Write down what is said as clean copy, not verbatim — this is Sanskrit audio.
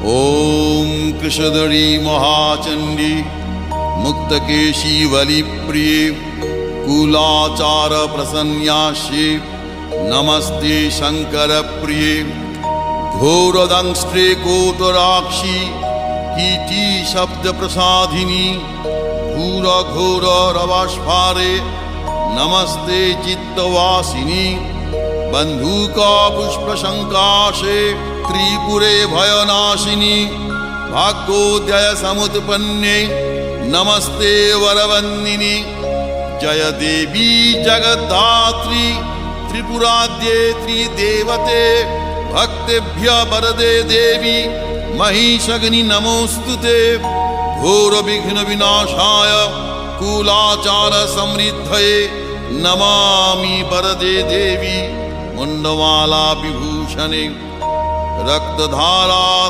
ॐ कृशधरी महाचण्डी मुक्तकेशी वलिप्रिये कुलाचार प्रसन्यास्ये नमस्ते शङ्करप्रिये घोरदंष्ट्रे कोटराक्षी कीटी शब्दप्रसादिनी घोरघोररवस्फारे नमस्ते चित्तवासिनी बन्धुका पुष्पशङ्काशे त्रिपुरे भयनाशिनी भाग्योदय समुत्पन्ने नमस्ते वरवन्दिनी जय देवी जगद्धात्री त्रिपुराद्ये त्रिदेवते भक्तेभ्य वरदे देवी महिषग्नि नमोस्तुते घोर विघ्न विनाशाय कुलाचार समृद्धये नमामि वरदे देवी मुंडमाला विभूषणे रक्तधारा